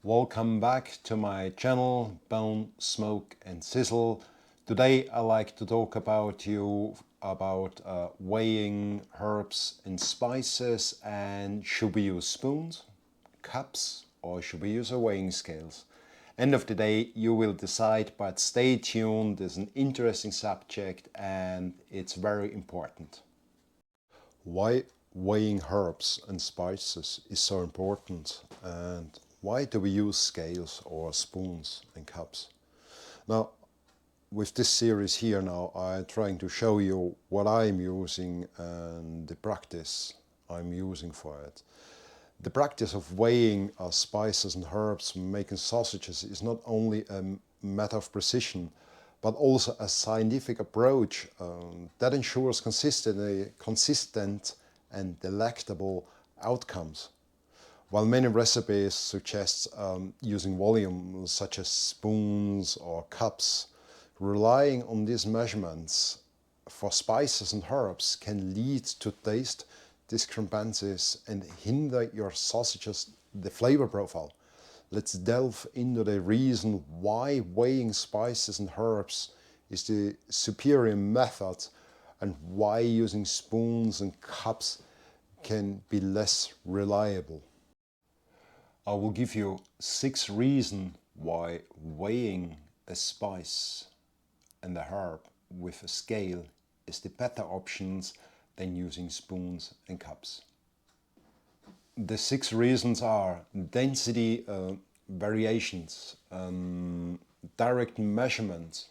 Welcome back to my channel Bone, Smoke and Sizzle. Today I like to talk about weighing herbs and spices, and should we use spoons, cups, or should we use a weighing scales? End of the day you will decide, but stay tuned. It's an interesting subject and it's very important. Why weighing herbs and spices is so important, and why do we use scales or spoons and cups? Now, with this series here now, I'm trying to show you what I'm using and the practice I'm using for it. The practice of weighing spices and herbs making sausages is not only a matter of precision, but also a scientific approach that ensures consistent and delectable outcomes. While many recipes suggest using volume such as spoons or cups, relying on these measurements for spices and herbs can lead to taste discrepancies and hinder your sausages the flavor profile. Let's delve into the reason why weighing spices and herbs is the superior method and why using spoons and cups can be less reliable. I will give you 6 reasons why weighing a spice and a herb with a scale is the better options than using spoons and cups. The 6 reasons are density variations, direct measurement,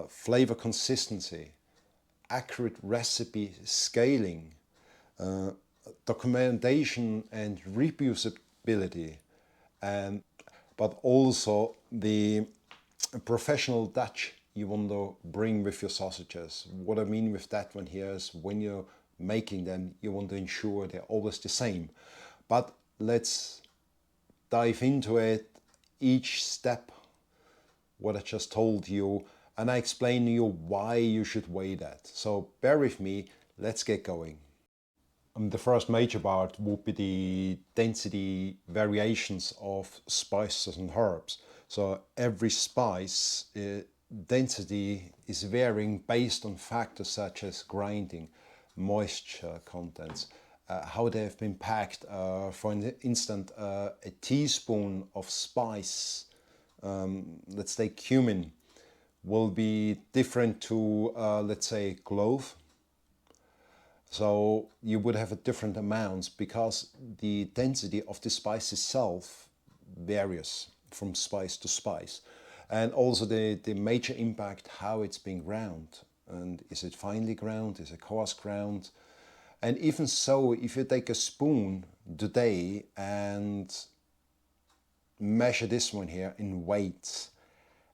flavor consistency, accurate recipe scaling, documentation and reproducibility, but also the professional touch you want to bring with your sausages. What I mean with that one here is when you're making them, you want to ensure they're always the same. But let's dive into it, each step, what I just told you, and I explain to you why you should weigh that. So bear with me, let's get going. The first major part would be the density variations of spices and herbs. So every spice density is varying based on factors such as grinding, moisture contents, how they have been packed. For instance, a teaspoon of spice, let's say cumin, will be different to let's say clove. So you would have a different amounts because the density of the spice itself varies from spice to spice. And also the major impact how it's being ground. And is it finely ground, is it coarse ground? And even so, if you take a spoon today and measure this one here in weight,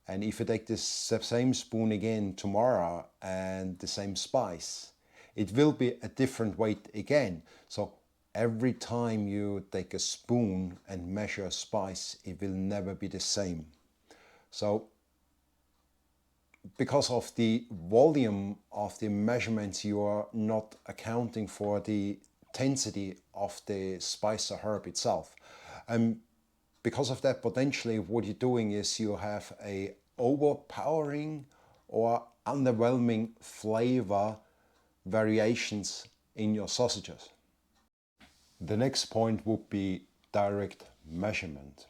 and if you take this same spoon again tomorrow and the same spice, it will be a different weight again. So every time you take a spoon and measure a spice, it will never be the same. So because of the volume of the measurements, you are not accounting for the density of the spice or herb itself. And because of that, potentially what you're doing is you have a overpowering or underwhelming flavor variations in your sausages. The next point would be direct measurement.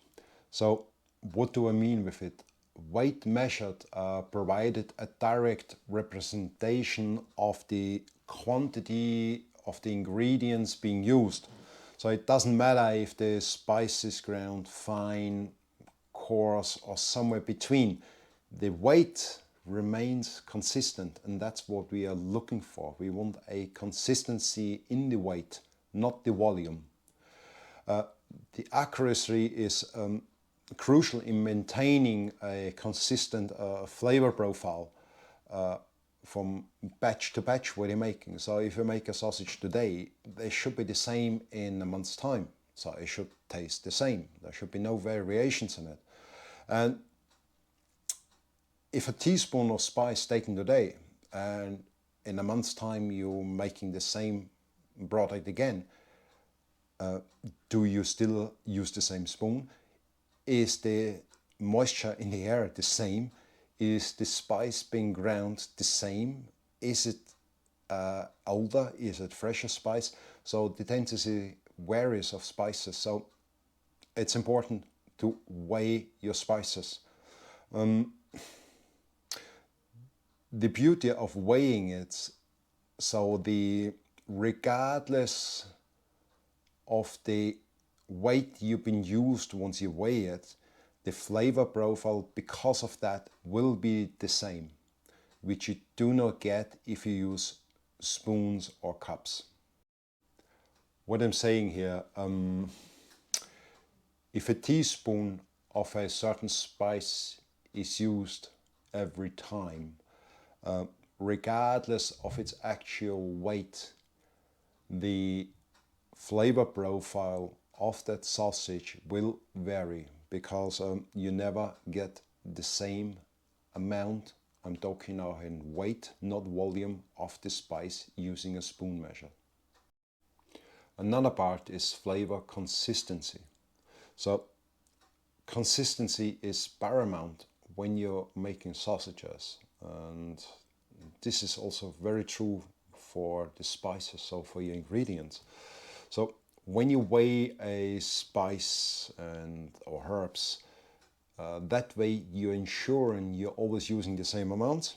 So what do I mean with it? Weight measured provided a direct representation of the quantity of the ingredients being used. So it doesn't matter if the spice is ground fine, coarse or somewhere between. The weight remains consistent, and that's what we are looking for. We want a consistency in the weight, not the volume. The accuracy is crucial in maintaining a consistent flavor profile from batch to batch what you're making. So if you make a sausage today, they should be the same in a month's time. So it should taste the same. There should be no variations in it. And if a teaspoon of spice taken today and in a month's time you're making the same product again, do you still use the same spoon? Is the moisture in the air the same? Is the spice being ground the same? Is it older? Is it fresher spice? So the intensity varies of spices. So it's important to weigh your spices. The beauty of weighing it, so regardless of the weight you've been used once you weigh it, the flavor profile because of that will be the same, which you do not get if you use spoons or cups. What I'm saying here, if a teaspoon of a certain spice is used every time, regardless of its actual weight, the flavor profile of that sausage will vary because you never get the same amount. I'm talking now in weight, not volume, of the spice using a spoon measure. Another part is flavor consistency. So consistency is paramount when you're making sausages, and this is also very true for the spices, so for your ingredients. So when you weigh a spice or herbs, that way you're ensuring you're always using the same amount.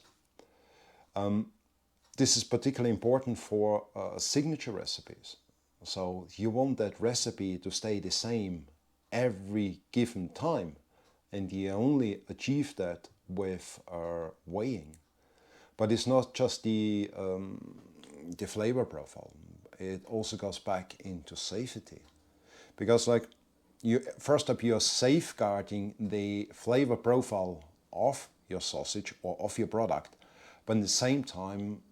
This is particularly important for signature recipes. So you want that recipe to stay the same every given time, and you only achieve that with weighing. But it's not just the flavor profile. It also goes back into safety, because like first up you're safeguarding the flavor profile of your sausage or of your product, but at the same time,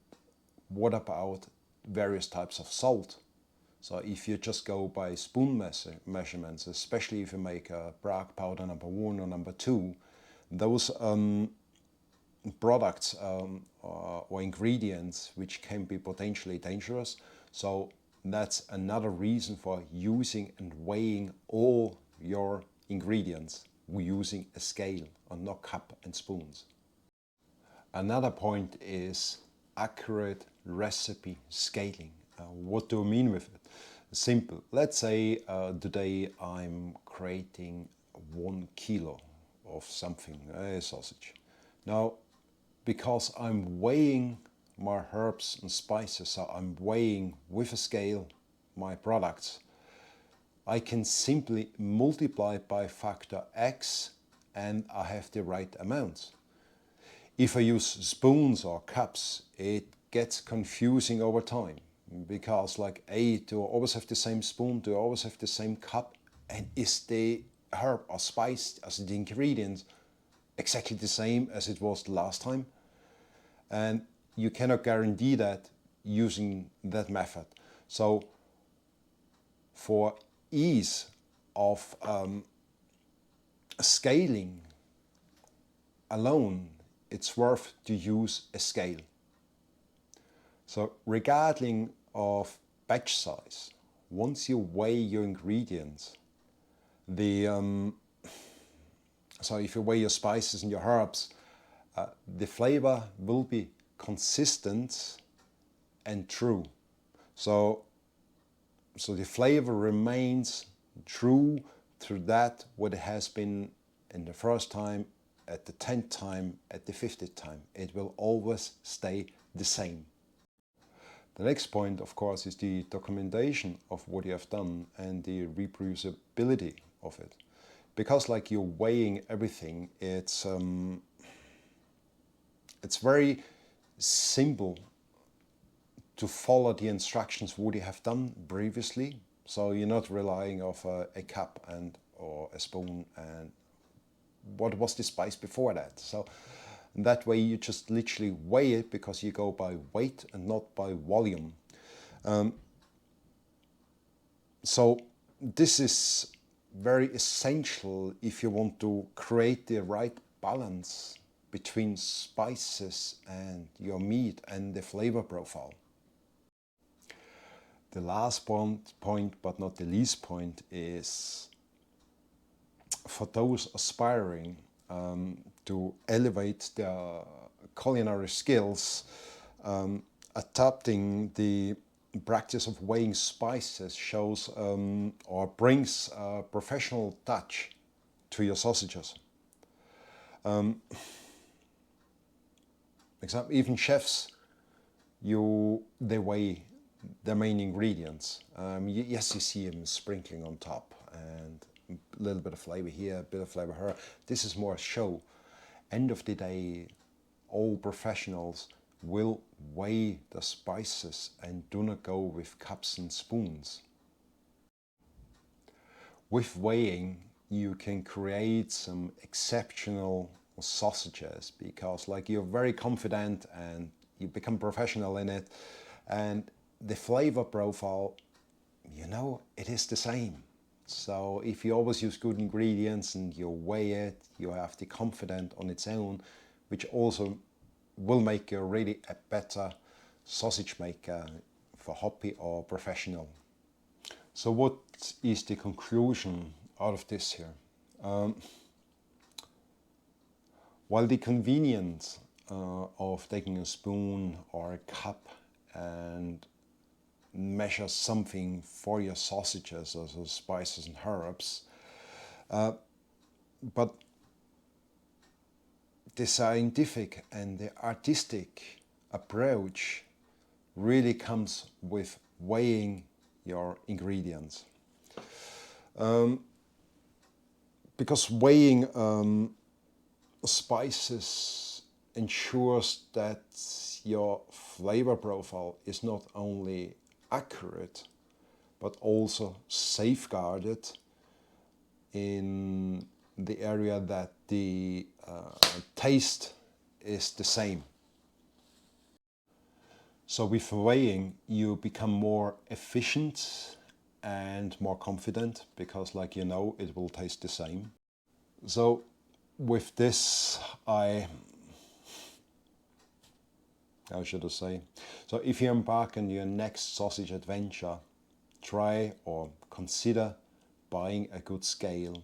what about various types of salt? So if you just go by spoon measurements, especially if you make a Prague powder number 1 or number 2, those products or ingredients which can be potentially dangerous. So that's another reason for using and weighing all your ingredients. We're using a scale and not cup and spoons. Another point is accurate recipe scaling. What do I mean with it? Simple. Let's say today I'm creating 1 kilo of something, a sausage. Now, because I'm weighing my herbs and spices, so I'm weighing with a scale my products, I can simply multiply by factor X and I have the right amount. If I use spoons or cups, it gets confusing over time, because like, do I always have the same spoon? Do I always have the same cup? And is the herb or spice, as the ingredients, exactly the same as it was the last time? And you cannot guarantee that using that method. So for ease of scaling alone, it's worth to use a scale. So regarding of batch size, once you weigh your ingredients, so if you weigh your spices and your herbs, the flavor will be consistent and true. So the flavor remains true through that what it has been in the first time, at the 10th time, at the 50th time. It will always stay the same. The next point, of course, is the documentation of what you have done and the reproducibility of it. Because like you're weighing everything, it's very simple to follow the instructions what you have done previously. So you're not relying of a cup or a spoon and what was the spice before that. So that way you just literally weigh it because you go by weight and not by volume. So this is very essential if you want to create the right balance between spices and your meat and the flavor profile. The last point, but not the least point, is for those aspiring to elevate their culinary skills, adapting the practice of weighing spices shows or brings a professional touch to your sausages. Even chefs, they weigh their main ingredients. Yes, you see them sprinkling on top and a little bit of flavor here, a bit of flavor here. This is more a show. End of the day, all professionals will weigh the spices and do not go with cups and spoons. With weighing, you can create some exceptional sausages because like you're very confident and you become professional in it, and the flavor profile, you know, it is the same. So if you always use good ingredients and you weigh it, you have the confidence on its own, which also will make you really a better sausage maker for hobby or professional. So what is the conclusion out of this here? While the convenience of taking a spoon or a cup and measure something for your sausages, also spices and herbs, but the scientific and the artistic approach really comes with weighing your ingredients. Because weighing spices ensures that your flavor profile is not only accurate but also safeguarded in the area that the taste is the same. So with weighing you become more efficient and more confident because, like you know, it will taste the same. So with this, how should I say? So if you embark on your next sausage adventure, try or consider buying a good scale.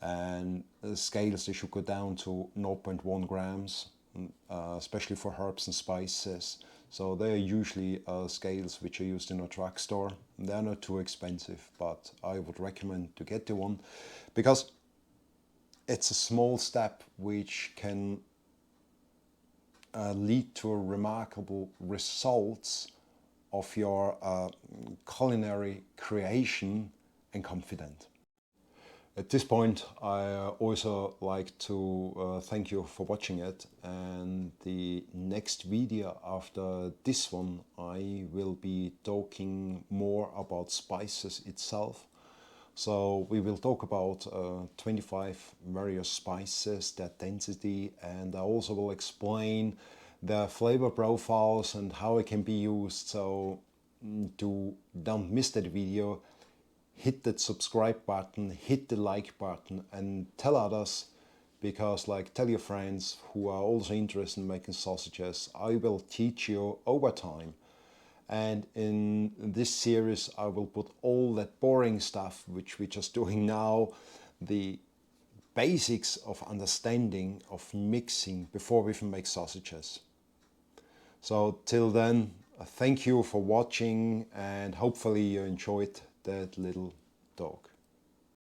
And the scales, they should go down to 0.1 grams, especially for herbs and spices. So they are usually scales which are used in a drugstore. They're not too expensive, but I would recommend to get the one because it's a small step which can lead to remarkable results of your culinary creation and confidence. At this point, I also like to thank you for watching it, and the next video after this one I will be talking more about spices itself. So we will talk about 25 various spices, their density, and I also will explain their flavor profiles and how it can be used. So don't miss that video. Hit that subscribe button, hit the like button, and tell others, because like tell your friends who are also interested in making sausages. I will teach you over time. And in this series I will put all that boring stuff which we're just doing now, the basics of understanding of mixing before we even make sausages. So till then, thank you for watching and hopefully you enjoyed that little talk.